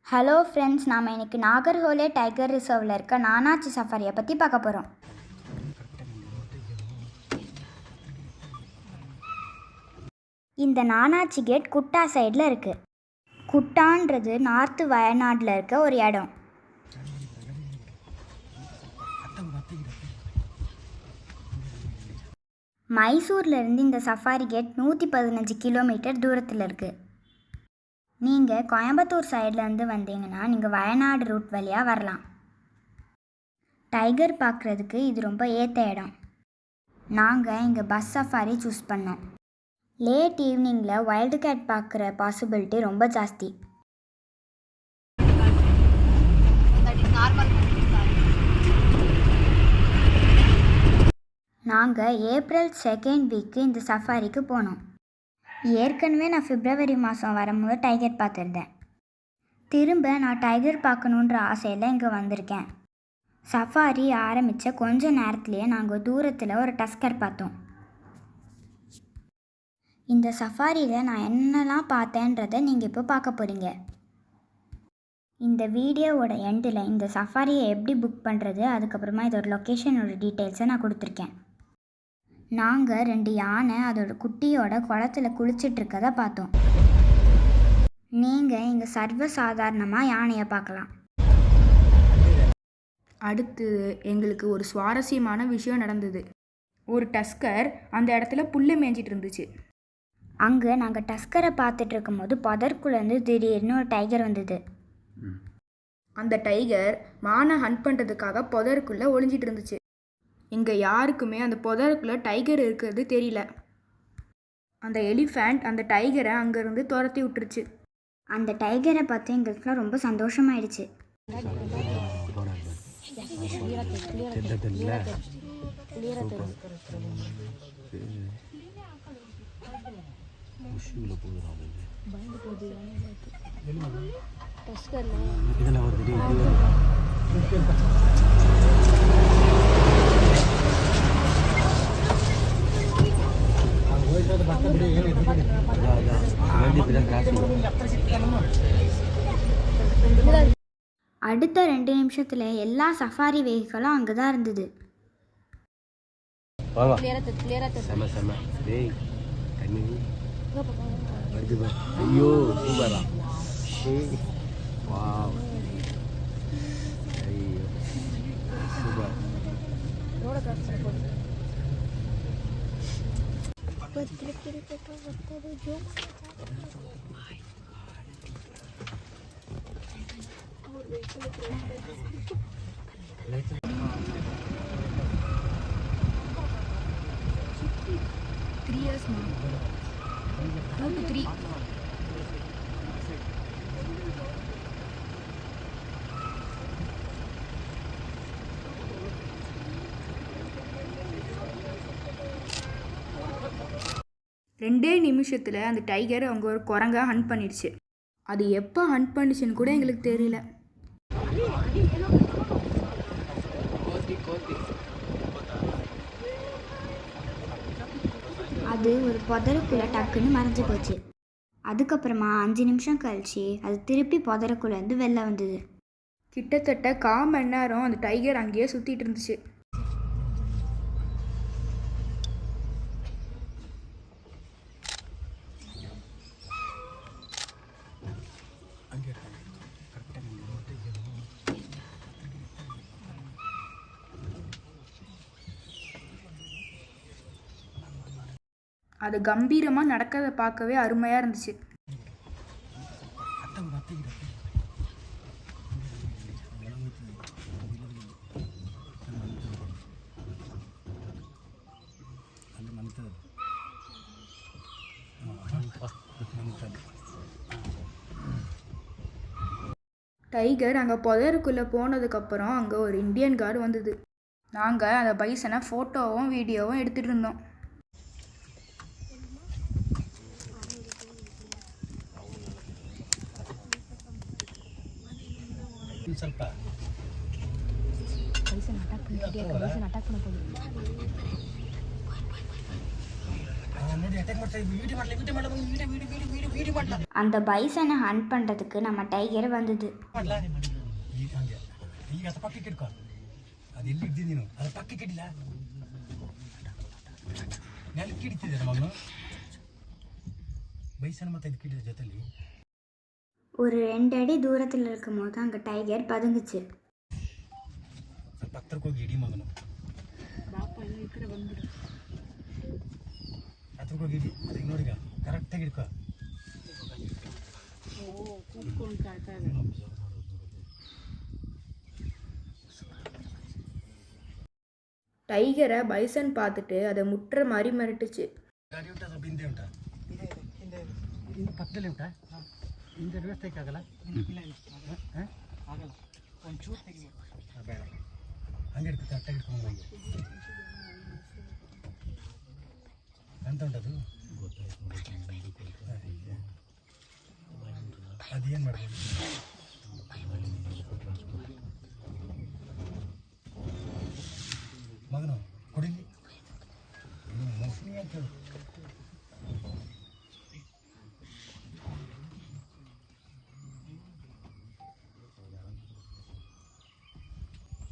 Hello friends, நாம் இன்றைக்கி நாகர்ஹோலே tiger ரிசர்வில் இருக்க நானாச்சி சஃபாரியை பற்றி பார்க்க போகிறோம். இந்த நானாச்சி கேட் குட்டா சைடில் இருக்குது. குட்டான்றது நார்த்து வயநாட்டில் இருக்க ஒரு இடம். மைசூர்லேருந்து இந்த சஃபாரி கேட் 115 கிலோமீட்டர் தூரத்தில் இருக்குது. நீங்கள் கோயம்புத்தூர் சைட்லேருந்து வந்தீங்கன்னா நீங்கள் வயநாடு ரூட் வழியாக வரலாம். டைகர் பார்க்குறதுக்கு இது ரொம்ப ஏற்ற இடம். நாங்கள் இங்கே பஸ் சஃபாரி சூஸ் பண்ணோம். லேட் ஈவினிங்கில் வைல்டு கேட் பார்க்குற பாசிபிலிட்டி ரொம்ப ஜாஸ்தி. நாங்கள் ஏப்ரல் 2nd வீக்கு இந்த சஃபாரிக்கு போனோம். ஏற்கனவே நான் பிப்ரவரி மாதம் வரும்போது டைகர் பார்த்துருந்தேன். திரும்ப நான் டைகர் பார்க்கணுன்ற ஆசையில் இங்கே வந்திருக்கேன். சஃபாரி ஆரம்பித்த கொஞ்ச நேரத்துலேயே நாங்கள் தூரத்தில் ஒரு டஸ்கர் பார்த்தோம். இந்த சஃபாரியில் நான் என்னெல்லாம் பார்த்தேன்றதை நீங்கள் இப்போ பார்க்க போகிறீங்க. இந்த வீடியோவோட எண்டில் இந்த சஃபாரியை எப்படி புக் பண்ணுறது, அதுக்கப்புறமா இதோட லொக்கேஷனோட டீட்டெயில்ஸை நான் கொடுத்துருக்கேன். நாங்கள் 2 யானை அதோட குட்டியோட குளத்தில் குளிச்சிட்ருக்கதை பார்த்தோம். நீங்கள் இங்கே சர்வசாதாரணமாக யானையை பார்க்கலாம். அடுத்து எங்களுக்கு ஒரு சுவாரஸ்யமான விஷயம் நடந்தது. ஒரு டஸ்கர் அந்த இடத்துல புல்லை மேய்ஞ்சிட்டு இருந்துச்சு. அங்கே நாங்கள் டஸ்கரை பார்த்துட்டு இருக்கும்போது புதற்குள்ளேருந்து திடீர்னு ஒரு டைகர் வந்தது. அந்த டைகர் மானை ஹண்ட் பண்ணுறதுக்காக புதருக்குள்ளே ஒளிஞ்சிட்டு இருந்துச்சு. இங்கே யாருக்குமே அந்த புதருக்குள்ளே டைகர் இருக்கிறது தெரியல. அந்த எலிஃபண்ட் அந்த டைகரை அங்கேருந்து துரத்தி விட்டுருச்சு. அந்த டைகரை பார்த்து எங்களுக்குலாம் ரொம்ப சந்தோஷமாயிடுச்சு. அடுத்த 2 நிமிஷத்தில் எல்லா சஃபாரி வெஹிக்கிளும் அங்கே தான் இருந்தது. ரெண்டே நிமிஷத்தில் அந்த டைகர் அவங்க ஒரு குரங்கா ஹண்ட் பண்ணிடுச்சு. அது எப்போ ஹண்ட் பண்ணிச்சுன்னு கூட எங்களுக்கு தெரியல. அது ஒரு புதருக்குள்ளே டக்குன்னு மறைஞ்சு போச்சு. அதுக்கப்புறமா 5 நிமிஷம் கழிச்சு அது திருப்பி புதருக்குள்ளேருந்து வெளில வந்தது. கிட்டத்தட்ட 1/4 மணி நேரம் அந்த டைகர் அங்கேயே சுற்றிட்டு இருந்துச்சு. அது கம்பீரமாக நடக்கிறத பார்க்கவே அருமையாக இருந்துச்சு. டைகர் அங்கே புதருக்குள்ளே போனதுக்கப்புறம் அங்கே ஒரு இந்தியன் கார்டு வந்தது. நாங்கள் அந்த பைசனை ஃபோட்டோவும் வீடியோவும் எடுத்துகிட்டு இருந்தோம். ಸ್ವಲ್ಪ அட்டாக் பண்ண போகுது. அந்த பைசனை ஹண்ட் பண்ணுறதுக்கு நம்ம டைகர் வந்தது. ಈಗ ಅದು ಪಕ್ಕಕ್ಕೆ ಇಟ್ಕೋ, ಅದು ಎಲ್ಲಿ ಇಡ್ತೀನಿ ನೀನು, ಅದು ಪಕ್ಕಕ್ಕೆ ಇಡಿಲ್ಲ, ನೆಲಕ್ಕೆ ಇಡ್ತಿದ್ದೆ ಮಗನು ಬೈಸನ್ ಮತ್ತೆ ಇದಕ್ಕೆ ಇಡಿದ ಜೊತೆಲಿ. ஒரு 2 அடி தூரத்தில் இருக்கும் போது அங்கே டைகர் பதுங்குச்சு. ಸ್ವಲ್ಪ ಹತ್ರಕ್ಕೆ ಹೋಗಿ ಇಡಿ ಮಗನು, ಹತ್ರಕ್ಕೆ ಹೋಗಿ ಇಡಿ, ಅದಕ್ಕೆ ನೋಡಿಗ ಕರೆಕ್ಟಾಗಿ ಇಡ್ಕೋ. டைகரை பைசன் பார்த்துட்டு அதை முட்டுற மாதிரி மிரட்டுச்சு. ಗಾಡಿ ಉಂಟಾ, ಸ್ವಲ್ಪ ಹಿಂದೆ ಉಂಟಾ, ಹಿಂದೆ ಪಕ್ಕದಲ್ಲೇ ಉಂಟಾ, ಹಿಂದೆ ವ್ಯವಸ್ಥೆ ಆಗಲ್ಲ, ಆಗಲ್ಲ ಒಂಚೂರು ತೆಗಿ, ಬೇಡ ಹಂಗೆ ಇಡ್ಕೊ, ಕರೆಕ್ಟಾಗಿ ಇಟ್ಕೊಂಡು ಹೋಗಿ. ಅಂತ ಉಂಟದು ಅದೇನು ಮಾಡ್ಬೋದು, ಮಗನು ಕೊಡಿಲಿ ಮೋಸ್ಟ್ಲಿ ಅಂತ ಹೇಳು.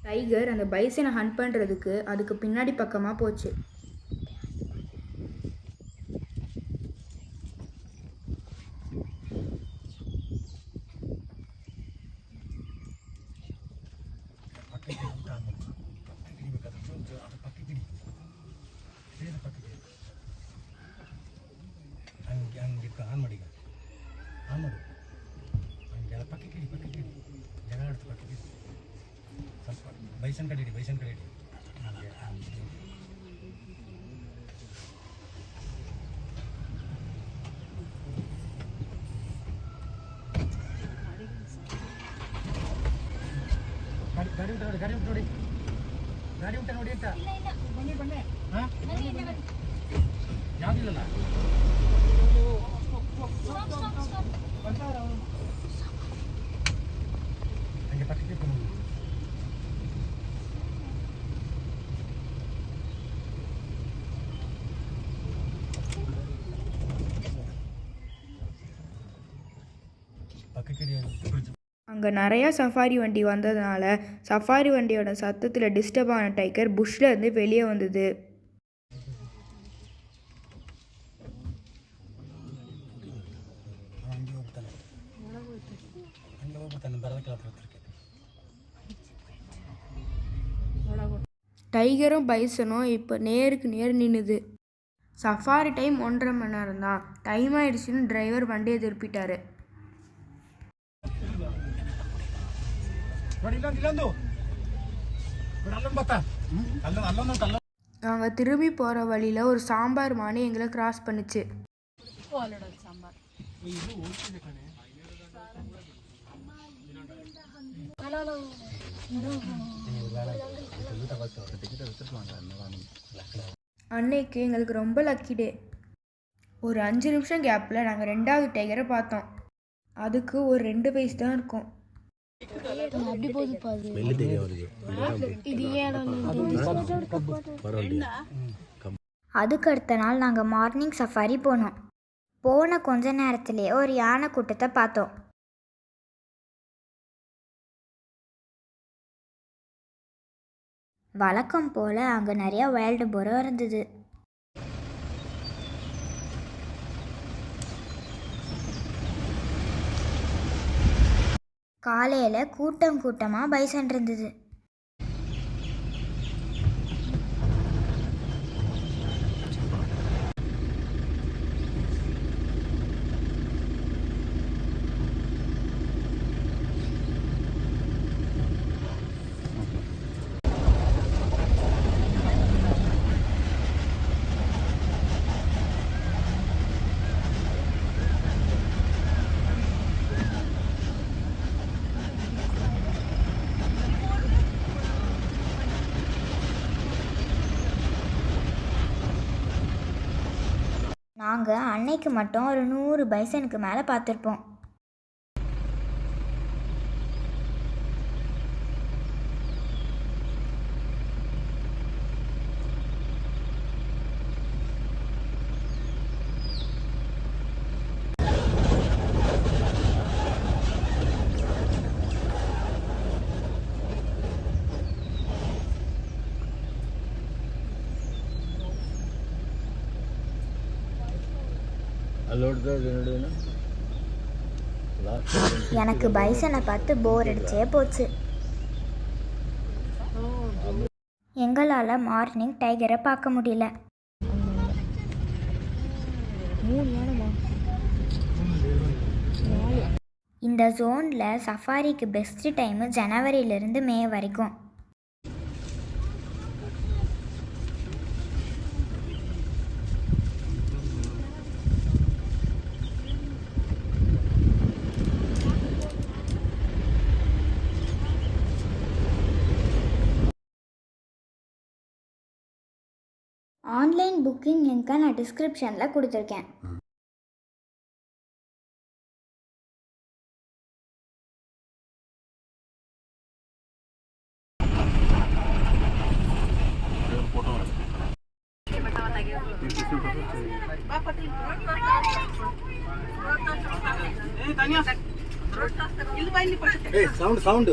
டைகர் அந்த பைசனை ஹண்ட் பண்ணுறதுக்கு அதுக்கு பின்னாடி பக்கமாக போச்சு. ಹಂಗೆ ಹಂಗೆ ಆನ್ ಮಾಡಿ, ಆನ್ ಮಾಡು, ಹಂಗೆ ಅದು ಪಕ್ಕಕ್ಕೆ ಇಡಿ, ಪಕ್ಕಕ್ಕೆ ಇಡಿ, ಜಗಳ ಆಡ್ತು ಪಕ್ಕಕ್ಕೆ ಇಡಿ, ಸ್ವಲ್ಪ ಬೈಸನ್ ಕಡೆ ಇಡಿ, ಬೈಸನ್ ಕಡೆ ಇಡಿ. ಗಾಡಿ ಉಂಟ ನೋಡಿ, ಗಾಡಿ ಉಂಟು ನೋಡಿ, ಗಾಡಿ ಉಂಟ ನೋಡಿ ಅಂತ. ಹಾಂ ಯಾವುದಿಲ್ಲಲ್ಲ, ಹಂಗೆ ಪಕ್ಕಕ್ಕೆ ಇಟ್ಕೊಂಡು ಹೋಗಿ. பக்கக்கடி அங்கே நிறையா சஃபாரி வண்டி வந்ததுனால சஃபாரி வண்டியோட சத்தத்தில் டிஸ்டர்ப் ஆன டைகர் புஷ்ல இருந்து வெளியே வந்தது. ಹಂಗೆ ಹೋಗ್ತಾನೆ, ಹಂಗೆ ಹೋಗ್ತಾನೆ, ಬರೋದಕ್ಕೆ ಹತ್ರ ಹತ್ರಕ್ಕೆ. டைகரும் பைசனும் இப்போ நேருக்கு நேர் நின்றுது. சஃபாரி டைம் 1.5 மணி நேரம் தான். டைம் ஆயிடுச்சுன்னு டிரைவர் வண்டியை திருப்பிட்டாரு. நாங்கள் திரும்பி போகிற வழியில் ஒரு சாம்பார் மானி எங்களை கிராஸ் பண்ணுச்சு. அன்னைக்கு எங்களுக்கு ரொம்ப லக்கி டே. ஒரு 5 நிமிஷம் கேப்பில் நாங்கள் 2வது டைகரை பார்த்தோம். அதுக்கு ஒரு 2 வயசு தான் இருக்கும். அதுக்கு அடுத்த நாள் நாங்கள் மார்னிங் சஃபாரி போனோம். போன கொஞ்ச நேரத்திலேயே ஒரு யானை கூட்டத்தை பார்த்தோம். வழக்கம் போல் அங்கே நிறையா வைல்டு போரோ இருந்தது. காலையில் கூட்டம் கூட்டமாக பைசன் இருந்தது. நாங்கள் அன்னைக்கு மட்டும் ஒரு 100 பைசனுக்கு மேலே பார்த்துருப்போம். எனக்கு பைசனை பார்த்து போர் அடிச்சே போச்சு. எங்களால் மார்னிங் டைகரை பார்க்க முடியல. இந்த ஜோனில் சஃபாரிக்கு பெஸ்ட்டு டைமு ஜனவரியிலேருந்து மே வரைக்கும். ஆன்லைன் புக்கிங் லிங்க்கை நான் டிஸ்கிரிப்ஷனில் கொடுத்துருக்கேன். சவுண்ட்